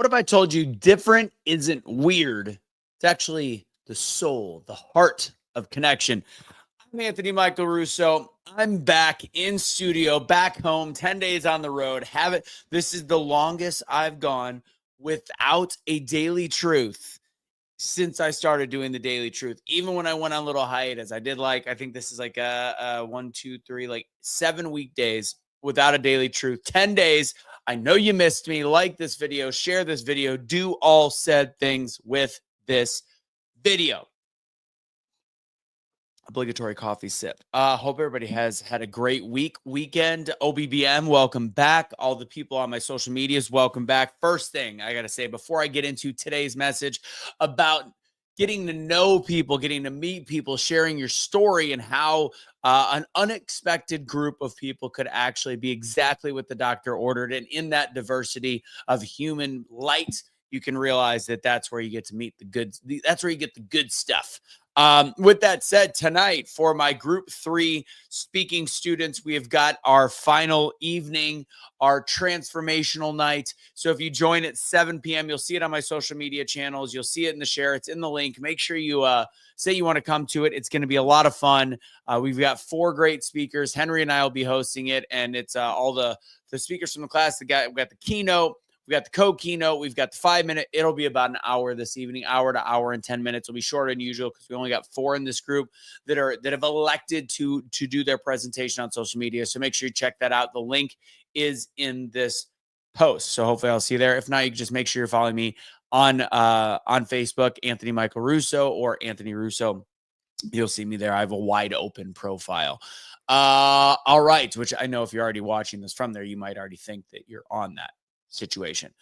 What if I told you different isn't weird? It's actually the soul, the heart of connection. I'm Anthony Michael Russo. I'm back in studio, back home, 10 days on the road. This is the longest I've gone without a daily truth since I started doing the daily truth. Even when I went on little hiatus, I think this is like a 1, 2, 3, like 7 weekdays without a daily truth, 10 days. I know you missed me. Like this video, share this video, do all said things with this video. Obligatory coffee sip. Hope everybody has had a great weekend. OBBM, welcome back. All the people on my social medias, welcome back. First thing I got to say before I get into today's message about getting to know people, getting to meet people, sharing your story, and how an unexpected group of people could actually be exactly what the doctor ordered. And in that diversity of human light, you can realize that that's where you get to meet the good. That's where you get the good stuff. With that said, tonight for my group 3 speaking students, we have got our final evening, our transformational night. So if you join at 7 p.m., you'll see it on my social media channels. You'll see it in the share. It's in the link. Make sure you say you want to come to it. It's going to be a lot of fun. We've got 4 great speakers. Henry and I will be hosting it, and it's all the speakers from the class. We've got the keynote. We got the co-keynote. We've got the 5-minute. It'll be about an hour this evening, hour to hour and 10 minutes. It'll be shorter than usual because we only got 4 in this group that have elected to do their presentation on social media. So make sure you check that out. The link is in this post. So hopefully I'll see you there. If not, you can just make sure you're following me on Facebook, Anthony Michael Russo or Anthony Russo. You'll see me there. I have a wide open profile. All right. Which I know if you're already watching this from there, you might already think that you're on that situation.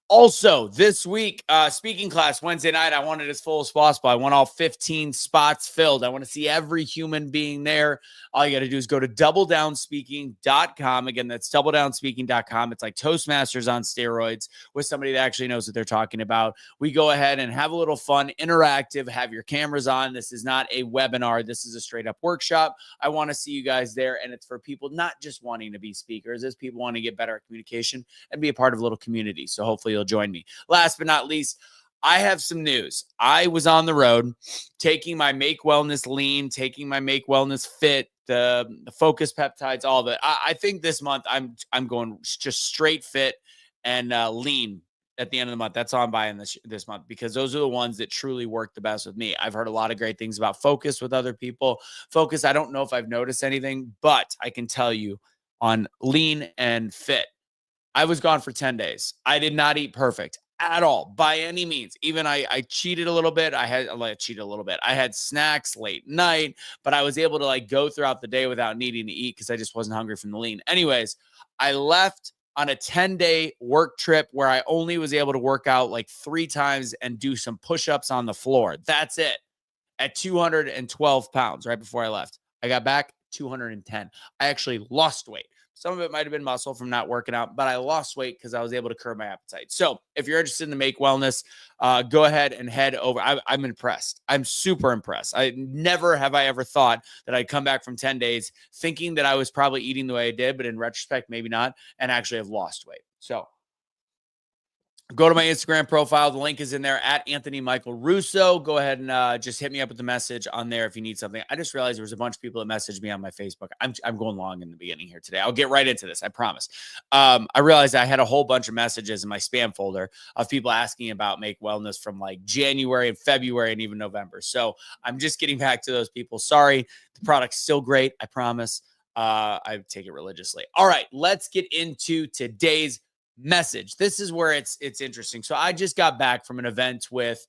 Also, this week, speaking class Wednesday night, I want it as full as possible. I want all 15 spots filled. I want to see every human being there. All you got to do is go to doubledownspeaking.com. Again, that's doubledownspeaking.com. It's like Toastmasters on steroids with somebody that actually knows what they're talking about. We go ahead and have a little fun, interactive, have your cameras on. This is not a webinar. This is a straight up workshop. I want to see you guys there. And it's for people not just wanting to be speakers, it's people wanting to get better at communication and be a part of a little community. So hopefully you'll join me. Last but not least, I have some news. I was on the road taking my Make Wellness Lean, taking my Make Wellness Fit, the Focus Peptides, all of it. I think this month I'm going just straight fit and lean at the end of the month. That's all I'm buying this month because those are the ones that truly work the best with me. I've heard a lot of great things about Focus with other people. Focus, I don't know if I've noticed anything, but I can tell you on lean and fit, I was gone for 10 days. I did not eat perfect at all by any means. Even I cheated a little bit. I had snacks late night, but I was able to go throughout the day without needing to eat because I just wasn't hungry from the lean. Anyways, I left on a 10-day work trip where I only was able to work out 3 times and do some push-ups on the floor. That's it. At 212 pounds right before I left. I got back 210. I actually lost weight. Some of it might have been muscle from not working out, but I lost weight because I was able to curb my appetite. So if you're interested in the Make Wellness, go ahead and head over. I'm impressed. I'm super impressed. Never have I ever thought that I'd come back from 10 days thinking that I was probably eating the way I did, but in retrospect, maybe not, and actually have lost weight. So go to my Instagram profile. The link is in there at Anthony Michael Russo. Go ahead and just hit me up with the message on there if you need something. I just realized there was a bunch of people that messaged me on my Facebook. I'm going long in the beginning here today. I'll get right into this. I promise. I realized I had a whole bunch of messages in my spam folder of people asking about Make Wellness from January and February and even November. So I'm just getting back to those people. Sorry. The product's still great. I promise. I take it religiously. All right. Let's get into today's message. This is where it's interesting. So I just got back from an event with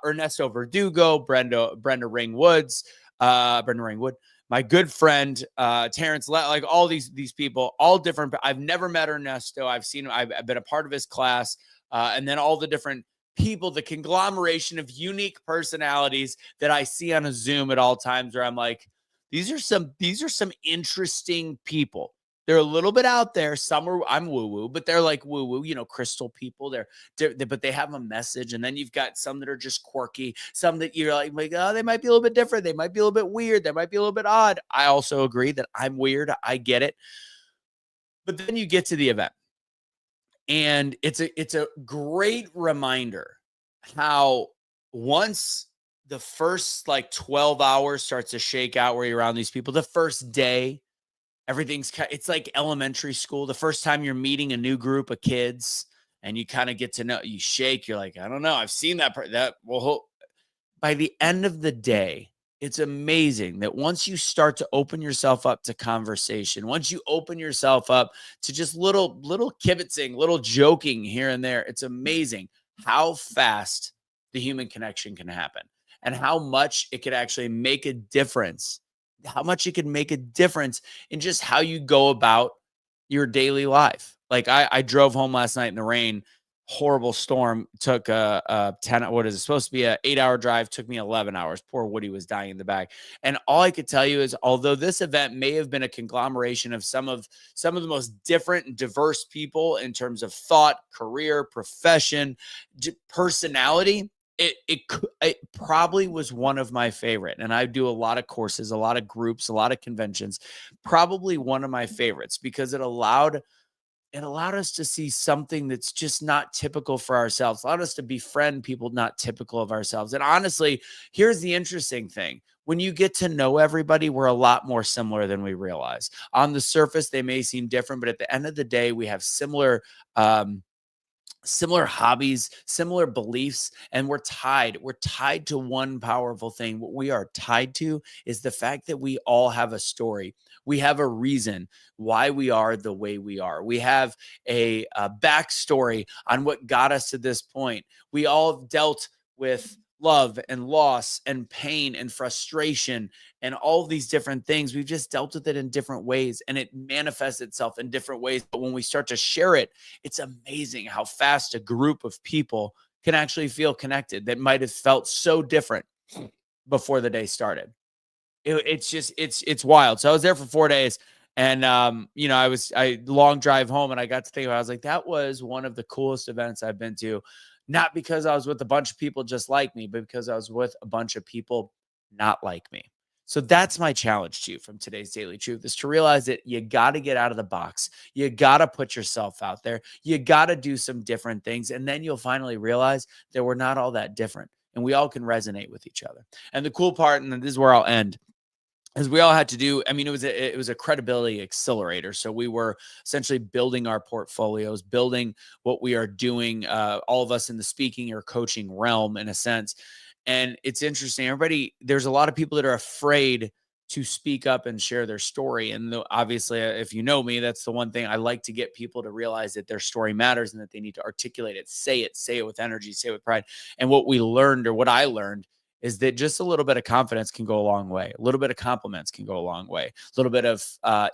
Ernesto Verdugo, Brenda Ringwood, my good friend Terrence, all these people, all different. I've never met Ernesto. I've seen him. I've been a part of his class, and then all the different people, the conglomeration of unique personalities that I see on a Zoom at all times. Where I'm like, these are some interesting people. They're a little bit out there. I'm woo-woo, but they're woo-woo, crystal people. But they have a message. And then you've got some that are just quirky. Some that you're like, oh, they might be a little bit different. They might be a little bit weird. They might be a little bit odd. I also agree that I'm weird. I get it. But then you get to the event. And it's a great reminder how once the first like 12 hours starts to shake out where you're around these people, the first day, it's like elementary school. The first time you're meeting a new group of kids and you kind of get to know, you shake, you're like, I don't know, I've seen that well, by the end of the day, it's amazing that once you start to open yourself up to conversation, once you open yourself up to just little kibitzing, little joking here and there, it's amazing how fast the human connection can happen and how much it could actually make a difference. How much it could make a difference in just how you go about your daily life. Like I drove home last night in the rain, horrible storm. Took a 10, what is it supposed to be, a 8-hour drive, took me 11 hours. Poor Woody was dying in the back. And all I could tell you is, although this event may have been a conglomeration of some of the most different and diverse people in terms of thought, career, profession, personality, it probably was one of my favorite. And I do a lot of courses, a lot of groups, a lot of conventions. Probably one of my favorites because it allowed us to see something that's just not typical for ourselves, allowed us to befriend people not typical of ourselves. And honestly, here's the interesting thing. When you get to know everybody, we're a lot more similar than we realize. On the surface, they may seem different, but at the end of the day, we have similar hobbies, similar beliefs, and we're tied. We're tied to one powerful thing. What we are tied to is the fact that we all have a story. We have a reason why we are the way we are. We have a backstory on what got us to this point. We all have dealt with love and loss and pain and frustration and all of these different things. We've just dealt with it in different ways and it manifests itself in different ways. But when we start to share it, it's amazing how fast a group of people can actually feel connected that might have felt so different before the day started. It's wild. So I was there for 4 days, and I long drive home, and I got to think about. I was like, that was one of the coolest events I've been to, not because I was with a bunch of people just like me, but because I was with a bunch of people not like me. So that's my challenge to you from today's Daily Truth, is to realize that you got to get out of the box. You got to put yourself out there. You got to do some different things. And then you'll finally realize that we're not all that different and we all can resonate with each other. And the cool part, and this is where I'll end, as we all had to do. I mean, it was a credibility accelerator. So we were essentially building our portfolios, building what we are doing, all of us in the speaking or coaching realm, in a sense. And it's interesting. There's a lot of people that are afraid to speak up and share their story. And obviously, if you know me, that's the one thing I like to get people to realize, that their story matters and that they need to articulate it, say it with energy, say it with pride. And what we learned, or what I learned, is that just a little bit of confidence can go a long way. A little bit of compliments can go a long way. A little bit of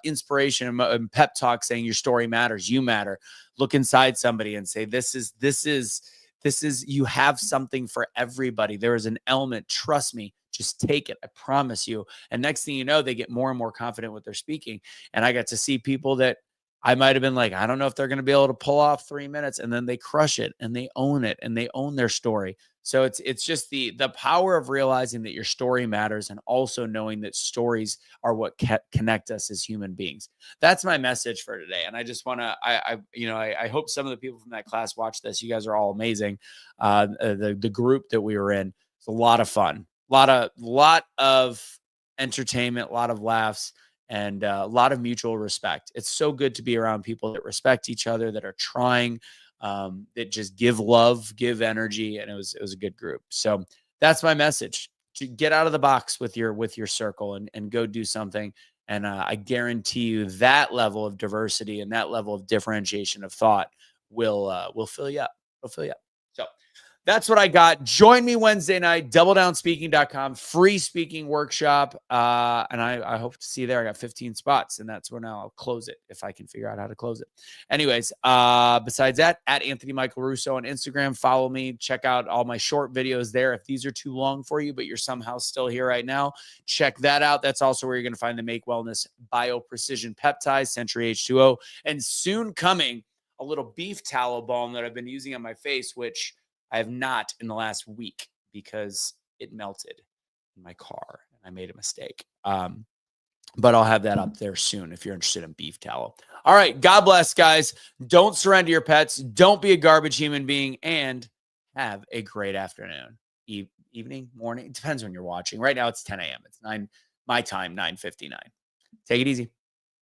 inspiration and pep talk saying your story matters, you matter. Look inside somebody and say, this is, you have something for everybody. There is an element. Trust me. Just take it. I promise you. And next thing you know, they get more and more confident with their speaking. And I got to see people that I might have been like, I don't know if they're going to be able to pull off 3 minutes, and then they crush it and they own it and they own their story. So it's just the power of realizing that your story matters, and also knowing that stories are what connect us as human beings. That's my message for today. And I just want to, I hope some of the people from that class watch this. You guys are all amazing. The group that we were in, it's a lot of fun, lot of entertainment, a lot of laughs, and a lot of mutual respect. It's so good to be around people that respect each other, that are trying, that just give love, give energy, and it was a good group. So that's my message: to get out of the box with your circle, and go do something. And I guarantee you that level of diversity and that level of differentiation of thought will fill you up. Will fill you up. So that's what I got. Join me Wednesday night, doubledownspeaking.com, free speaking workshop. And I hope to see you there. I got 15 spots, and that's when I'll close it, if I can figure out how to close it. Anyways, besides that, at Anthony Michael Russo on Instagram, follow me. Check out all my short videos there. If these are too long for you, but you're somehow still here right now, check that out. That's also where you're going to find the Make Wellness Bio Precision Peptides, Century H2O, and soon coming, a little beef tallow balm that I've been using on my face, which I have not in the last week because it melted in my car and I made a mistake. but I'll have that up there soon if you're interested in beef tallow. All right. God bless, guys. Don't surrender your pets. Don't be a garbage human being, and have a great afternoon, evening, morning. It depends when you're watching. Right now it's 10 a.m. It's 9 my time, 9:59. Take it easy.